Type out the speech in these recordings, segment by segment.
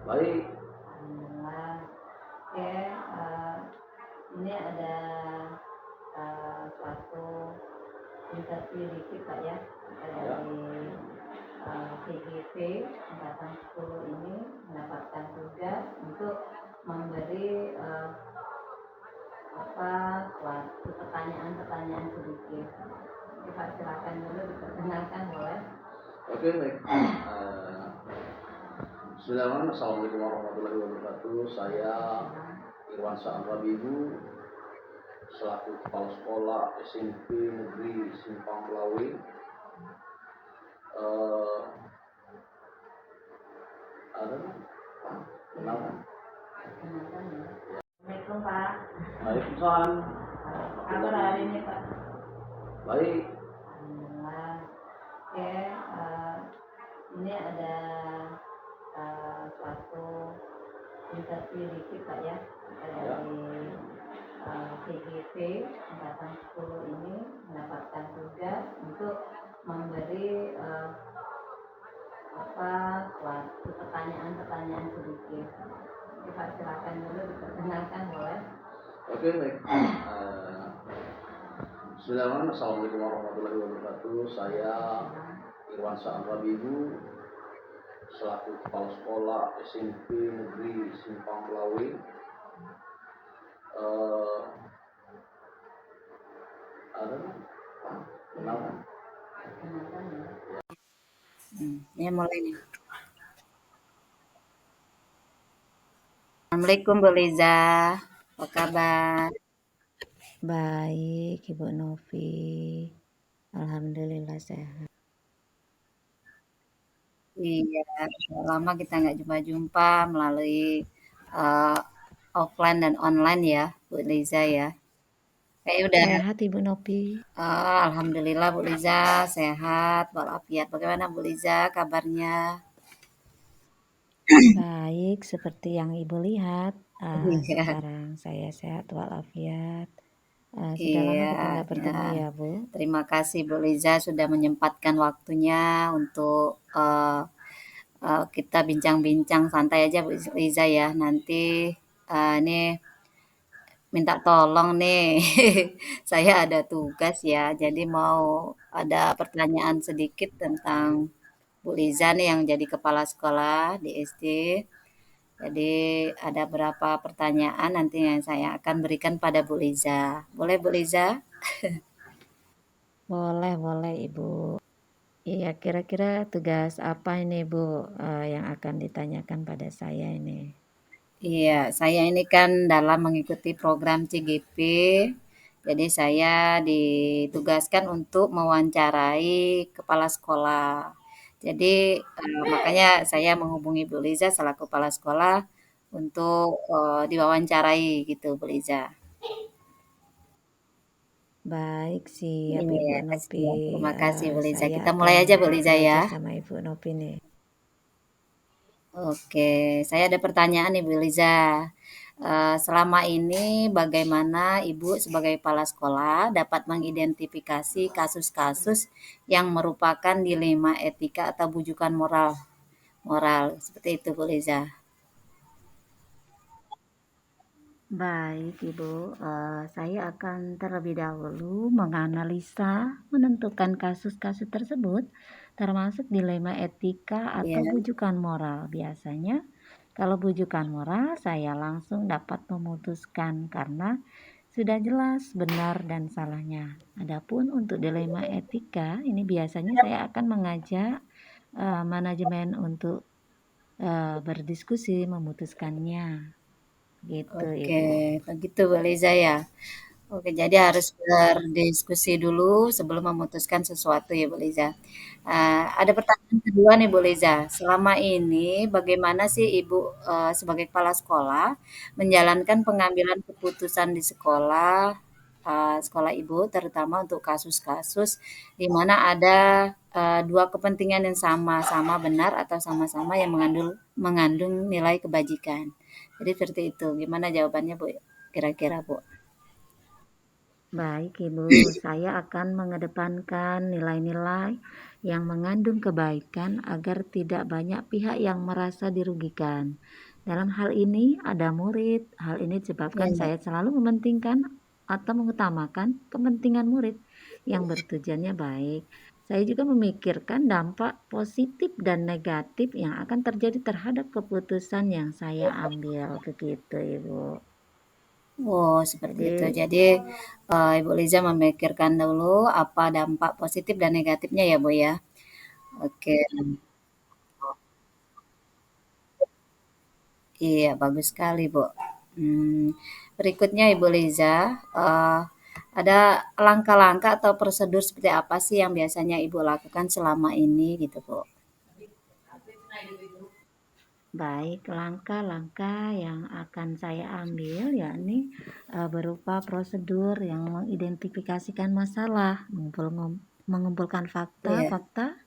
Baik. Alhamdulillah. Oke, ini ada suatu interview dikit Pak ya, Ya. dari TGP angkatan 10 ini mendapatkan tugas untuk memberi suatu pertanyaan-pertanyaan sedikit. Oke Pak, silakan dulu diperkenalkan boleh. Oke, baik. Bismillahirrahmanirrahim. Assalamualaikum warahmatullahi wabarakatuh. Saya Irwan Saan Rabihu, selaku kepala sekolah SMP Negeri Simpang Pelawi. Ada kenalan. Perkenalkan ya. Assalamualaikum Pak. Waalaikumsalam. Kabar hari ini Pak? Baik. Alhamdulillah. Oke, ini ada suatu interview dikit Pak ya, dari TGP angkatan 10 ini mendapatkan tugas untuk memberi suatu pertanyaan-pertanyaan sedikit. Oke Pak, silakan dulu diperkenalkan boleh. Oke, baik. Bismillahirrahmanirrahim. Assalamualaikum warahmatullahi wabarakatuh. Saya Irwan Saan Rabihu, selaku kepala sekolah SMP Negeri Simpang Pelawi. Ada kenalan. Perkenalkan ya. Ini mulai nih. Assalamualaikum Bu Liza, apa kabar? Baik, Ibu Novi. Alhamdulillah sehat. Iya, udah lama kita nggak jumpa-jumpa melalui uh, offline dan online ya, Bu Liza ya. Kayak udah, Sehat Ibu Novi. Alhamdulillah Bu Liza sehat walafiat. Bagaimana Bu Liza kabarnya? Baik, seperti yang Ibu lihat. Iya, Sekarang saya sehat walafiat. Sudah lama iya, kita nggak ya. bertemu ya, Bu. Terima kasih Bu Liza sudah menyempatkan waktunya untuk kita bincang-bincang santai aja Bu Liza ya. Nanti ini minta tolong nih. Saya ada tugas ya. Jadi mau ada pertanyaan sedikit tentang Bu Liza nih yang jadi kepala sekolah di SD. Jadi ada beberapa pertanyaan nanti yang saya akan berikan pada Bu Liza. Boleh Bu Liza? Boleh Ibu. Iya, kira-kira tugas apa ini, Bu, yang akan ditanyakan pada saya ini? Iya, saya ini kan dalam mengikuti program CGP, jadi saya ditugaskan untuk mewawancarai kepala sekolah. Jadi makanya saya menghubungi Bu Liza selaku kepala sekolah untuk diwawancarai gitu Bu Liza. Baik, siap Ibu Iya, Novi. terima kasih Bu Liza. Saya Kita mulai akan aja Bu Liza ya. belajar sama Ibu Novi nih. Oke, saya ada pertanyaan nih Bu Liza. Selama ini bagaimana Ibu sebagai kepala sekolah dapat mengidentifikasi kasus-kasus yang merupakan dilema etika atau bujukan moral? Moral, seperti itu Bu Liza. Baik, Ibu. Saya akan terlebih dahulu menganalisa, menentukan kasus-kasus tersebut, termasuk dilema etika atau Iya, bujukan moral. Biasanya, kalau bujukan moral, saya langsung dapat memutuskan karena sudah jelas benar dan salahnya. Adapun untuk dilema etika, ini biasanya saya akan mengajak manajemen untuk berdiskusi memutuskannya. Gitu, oke, Ibu. begitu Bu Liza ya. Oke, jadi harus berdiskusi dulu sebelum memutuskan sesuatu ya Bu Liza. Ada pertanyaan kedua nih Bu Liza. Selama ini bagaimana sih Ibu sebagai kepala sekolah menjalankan pengambilan keputusan di sekolah, sekolah Ibu terutama untuk kasus-kasus di mana ada dua kepentingan yang sama-sama benar atau sama-sama yang mengandung nilai kebajikan. Jadi seperti itu. Gimana jawabannya Bu? Kira-kira Bu? Baik Ibu, saya akan mengedepankan nilai-nilai yang mengandung kebaikan agar tidak banyak pihak yang merasa dirugikan. Dalam hal ini ada murid, hal ini disebabkan Iya. saya selalu mementingkan atau mengutamakan kepentingan murid yang bertujuannya baik. Saya juga memikirkan dampak positif dan negatif yang akan terjadi terhadap keputusan yang saya ambil, begitu Ibu. Oh, seperti itu. Jadi Jadi, Ibu Liza memikirkan dulu apa dampak positif dan negatifnya ya, Bu, ya? Oke. Iya, bagus sekali, Bu. Berikutnya Ibu Liza, ada langkah-langkah atau prosedur seperti apa sih yang biasanya Ibu lakukan selama ini gitu, Bu? baik, langkah-langkah yang akan saya ambil yakni berupa prosedur yang mengidentifikasikan masalah, mengumpulkan Iya, fakta-fakta,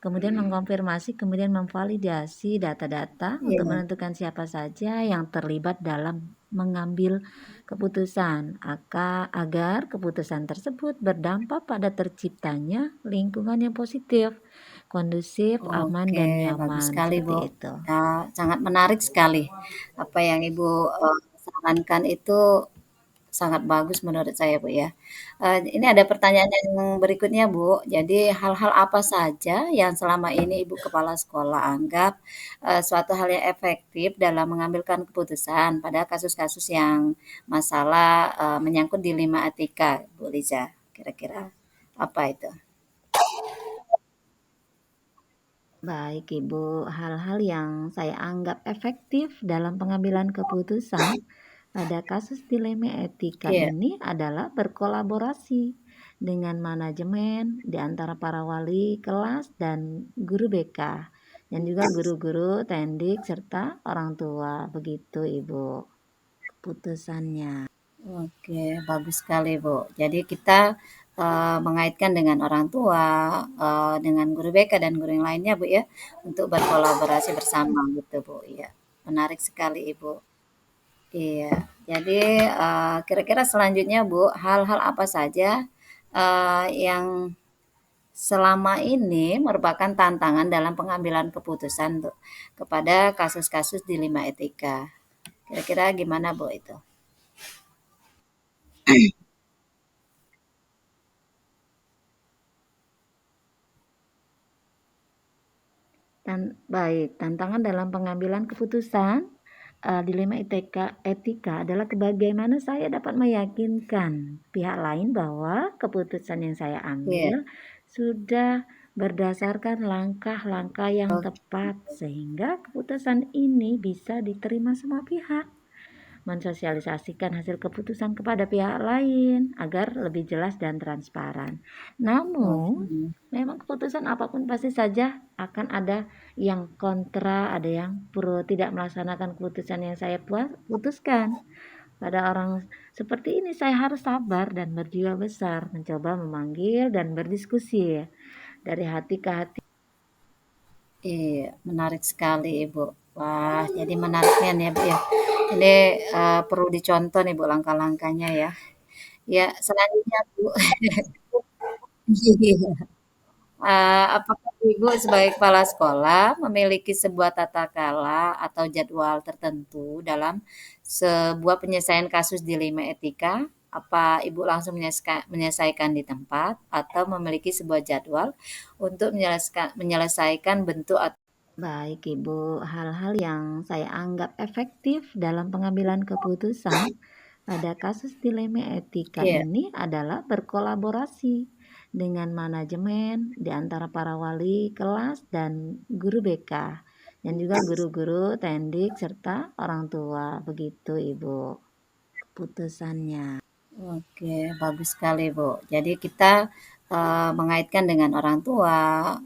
kemudian mengkonfirmasi, kemudian memvalidasi data-data untuk iya. menentukan siapa saja yang terlibat dalam mengambil keputusan, agar keputusan tersebut berdampak pada terciptanya lingkungan yang positif, kondusif, aman, Oke, dan bagus nyaman, sekali, seperti Bu. itu. Sangat menarik sekali. Apa yang Ibu sarankan itu sangat bagus menurut saya, Bu, ya. Ini ada pertanyaan yang berikutnya, Bu. Jadi hal-hal apa saja yang selama ini Ibu kepala sekolah anggap, suatu hal yang efektif dalam mengambilkan keputusan pada kasus-kasus yang masalah, menyangkut dilema etika, Bu Liza? Kira-kira apa itu? Baik Ibu, hal-hal yang saya anggap efektif dalam pengambilan keputusan pada kasus dilema etika Iya. ini adalah berkolaborasi dengan manajemen di antara para wali kelas dan guru BK dan juga guru-guru tendik serta orang tua. Begitu Ibu keputusannya. Oke, bagus sekali, Bu. Jadi kita, mengaitkan dengan orang tua, dengan guru BK dan guru yang lainnya, Bu, ya, untuk berkolaborasi bersama gitu, Bu, iya. Menarik sekali, Ibu. Iya. Jadi, kira-kira selanjutnya, Bu, hal-hal apa saja, yang selama ini merupakan tantangan dalam pengambilan keputusan tuh, kepada kasus-kasus dilema etika? Kira-kira gimana, Bu, itu? Baik, tantangan dalam pengambilan keputusan dilema etika adalah bagaimana saya dapat meyakinkan pihak lain bahwa keputusan yang saya Iya. ambil sudah berdasarkan langkah-langkah yang tepat sehingga keputusan ini bisa diterima semua pihak. Mensosialisasikan hasil keputusan kepada pihak lain agar lebih jelas dan transparan. Namun, Oke. memang keputusan apapun pasti saja akan ada yang kontra, ada yang pro tidak melaksanakan keputusan yang saya putuskan. Pada orang seperti ini saya harus sabar dan berjiwa besar, mencoba memanggil dan berdiskusi ya, dari hati ke hati. Iya, menarik sekali Ibu. Wah, jadi menariknya nih ya Bu ya. Ini perlu dicontoh nih Bu langkah-langkahnya ya. Ya, selanjutnya Bu. Iya. Apakah Ibu sebagai kepala sekolah memiliki sebuah tata krala atau jadwal tertentu dalam sebuah penyelesaian kasus dilema etika? Apa Ibu langsung menyelesaikan di tempat atau memiliki sebuah jadwal untuk menyelesaikan bentuk Baik Ibu, hal-hal yang saya anggap efektif dalam pengambilan keputusan pada kasus dilema etika iya, ini adalah berkolaborasi dengan manajemen di antara para wali kelas dan guru BK dan juga guru-guru tendik serta orang tua. Begitu Ibu keputusannya. oke, bagus sekali, Bu. Jadi kita, mengaitkan dengan orang tua,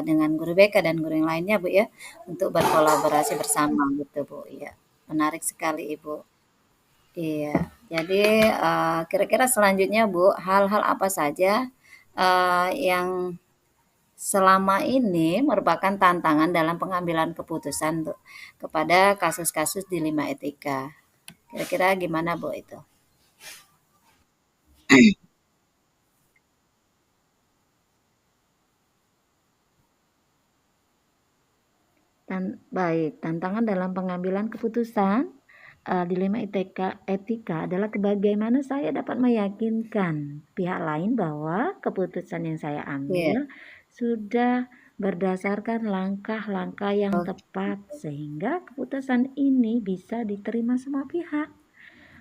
dengan guru BK dan guru yang lainnya, Bu, ya, untuk berkolaborasi bersama gitu, Bu, iya. Menarik sekali, Ibu. Iya. Jadi, kira-kira selanjutnya, Bu, hal-hal apa saja, yang selama ini merupakan tantangan dalam pengambilan keputusan tuh, kepada kasus-kasus dilema etika? Kira-kira gimana, Bu, itu? Baik, tantangan dalam pengambilan keputusan, dilema etika adalah bagaimana saya dapat meyakinkan pihak lain bahwa keputusan yang saya Iya. ambil sudah berdasarkan langkah-langkah yang Oke. tepat sehingga keputusan ini bisa diterima semua pihak.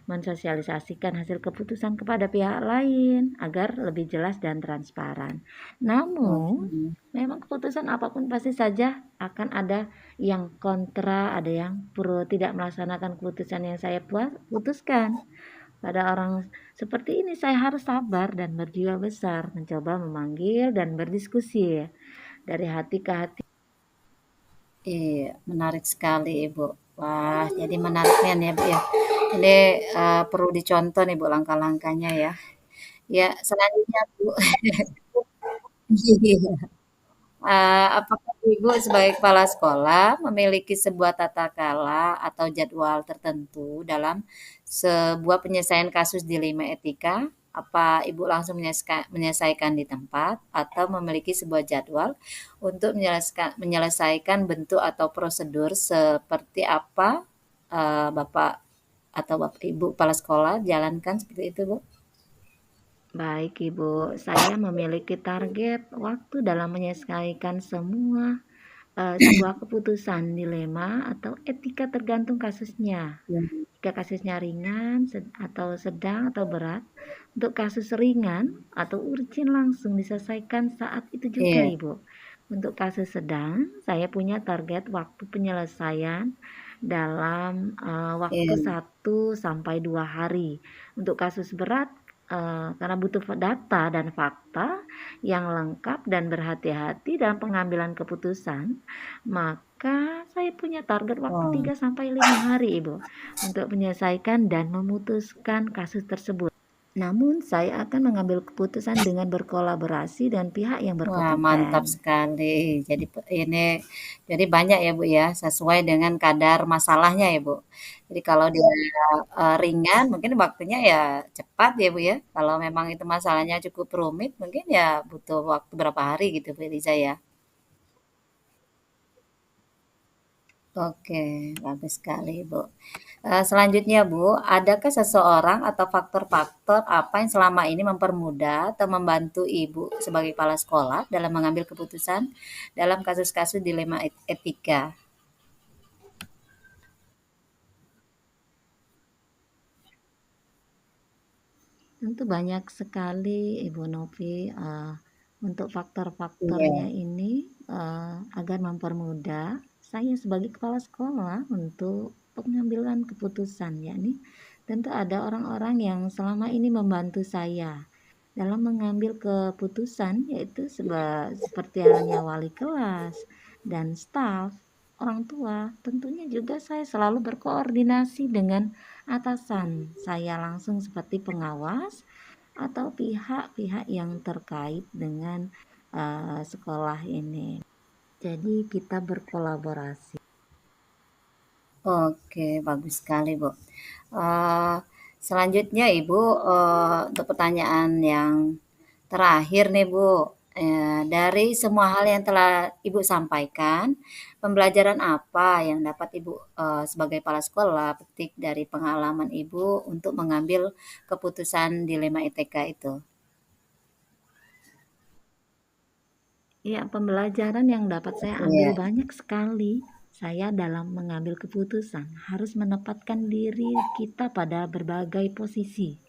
Mensosialisasikan hasil keputusan kepada pihak lain agar lebih jelas dan transparan. Namun, Oke. memang keputusan apapun pasti saja akan ada yang kontra, ada yang pro, tidak melaksanakan keputusan yang saya putuskan. Pada orang seperti ini saya harus sabar dan berjiwa besar, mencoba memanggil dan berdiskusi ya, dari hati ke hati. Iya, menarik sekali Ibu. Wah, jadi menariknya nih ya Bu ya. Ini perlu dicontoh nih Bu langkah-langkahnya ya. Ya, selanjutnya Bu. Iya. Apakah Ibu sebagai kepala sekolah memiliki sebuah tata krala atau jadwal tertentu dalam sebuah penyelesaian kasus dilema etika? Apa Ibu langsung menyelesaikan di tempat atau memiliki sebuah jadwal untuk menyelesaikan bentuk atau prosedur seperti apa Bapak atau Bapak Ibu kepala sekolah jalankan seperti itu, Bu? Baik Ibu, saya memiliki target waktu dalam menyelesaikan semua sebuah keputusan dilema atau etika tergantung kasusnya. Ya. Jika kasusnya ringan atau sedang atau berat, untuk kasus ringan atau urgent langsung diselesaikan saat itu juga Iya. Ibu. Untuk kasus sedang, saya punya target waktu penyelesaian dalam waktu Iya. 1 sampai 2 hari. Untuk kasus berat, karena butuh data dan fakta yang lengkap dan berhati-hati dalam pengambilan keputusan, maka saya punya target waktu Oh. 3 sampai 5 hari Ibu untuk menyelesaikan dan memutuskan kasus tersebut. Namun saya akan mengambil keputusan dengan berkolaborasi dengan pihak yang Wah, mantap berkompeten. sekali. Jadi banyak ya, Bu, ya, sesuai dengan kadar masalahnya ya, Bu. Jadi kalau dia ringan mungkin waktunya ya cepat ya, Bu, ya. Kalau memang itu masalahnya cukup rumit mungkin ya butuh waktu berapa hari gitu, Bu Eliza ya. Oke, bagus sekali, Bu. Selanjutnya, Bu, adakah seseorang atau faktor-faktor apa yang selama ini mempermudah atau membantu Ibu sebagai kepala sekolah dalam mengambil keputusan dalam kasus-kasus dilema etika? Tentu banyak sekali Ibu Novi, untuk faktor-faktornya Iya. ini agar mempermudah saya sebagai kepala sekolah untuk pengambilan keputusan, yakni tentu ada orang-orang yang selama ini membantu saya dalam mengambil keputusan, yaitu seperti halnya wali kelas dan staf, orang tua. Tentunya juga saya selalu berkoordinasi dengan atasan saya langsung seperti pengawas atau pihak-pihak yang terkait dengan sekolah ini. Jadi kita berkolaborasi. Oke, bagus sekali, Bu. Eh, Selanjutnya, Ibu, untuk pertanyaan yang terakhir nih, Bu. Dari semua hal yang telah Ibu sampaikan, pembelajaran apa yang dapat Ibu sebagai kepala sekolah petik dari pengalaman Ibu untuk mengambil keputusan dilema ITK itu? Ya, pembelajaran yang dapat saya ambil Iya. banyak sekali. Saya dalam mengambil keputusan harus menempatkan diri kita pada berbagai posisi.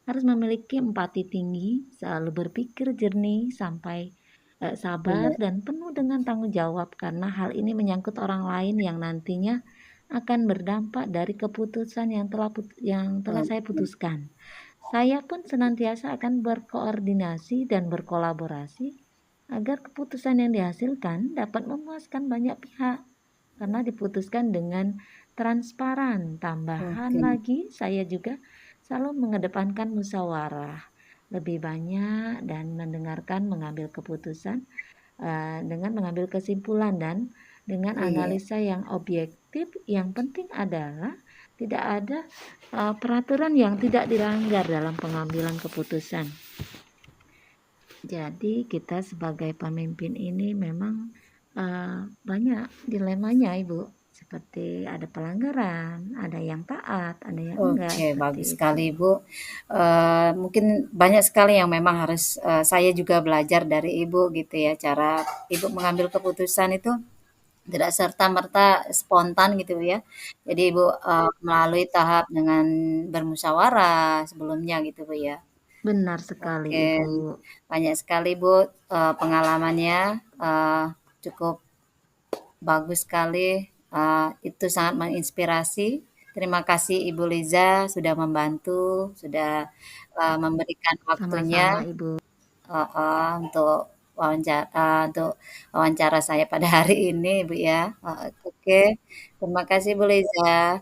Harus memiliki empati tinggi, selalu berpikir jernih, sampai sabar Iya. dan penuh dengan tanggung jawab karena hal ini menyangkut orang lain yang nantinya akan berdampak dari keputusan yang telah saya Oke. putuskan. Saya pun senantiasa akan berkoordinasi dan berkolaborasi agar keputusan yang dihasilkan dapat memuaskan banyak pihak karena diputuskan dengan transparan. Tambahan Oke. lagi, saya juga selalu mengedepankan musyawarah lebih banyak dan mendengarkan, mengambil keputusan dengan mengambil kesimpulan dan dengan Iya. analisa yang objektif. Yang penting adalah tidak ada peraturan yang tidak dilanggar dalam pengambilan keputusan. Jadi kita sebagai pemimpin ini memang banyak dilemanya Ibu, seperti ada pelanggaran, ada yang taat, ada yang enggak, Oke, seperti bagus itu. sekali, Ibu. Mungkin banyak sekali yang memang harus, saya juga belajar dari Ibu gitu ya, cara Ibu mengambil keputusan itu tidak serta-merta spontan gitu ya. Jadi Ibu, melalui tahap dengan bermusyawarah sebelumnya gitu, Bu, ya. Benar sekali Oke, Ibu. banyak sekali, Bu, pengalamannya, cukup bagus sekali, itu sangat menginspirasi. Terima kasih Ibu Liza sudah membantu, sudah, memberikan waktunya, Sama-sama Ibu. untuk untuk wawancara saya pada hari ini, Bu, ya, oke. Terima kasih Bu Liza,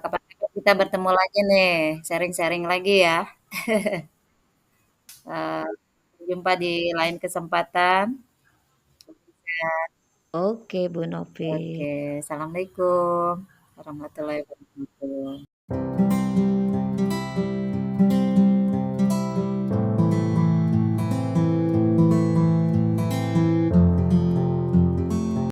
kapan-kapan kita bertemu lagi nih, sharing-sharing lagi ya, eee, jumpa di lain kesempatan. Oke Bu Novi. Oke, assalamualaikum warahmatullahi wabarakatuh.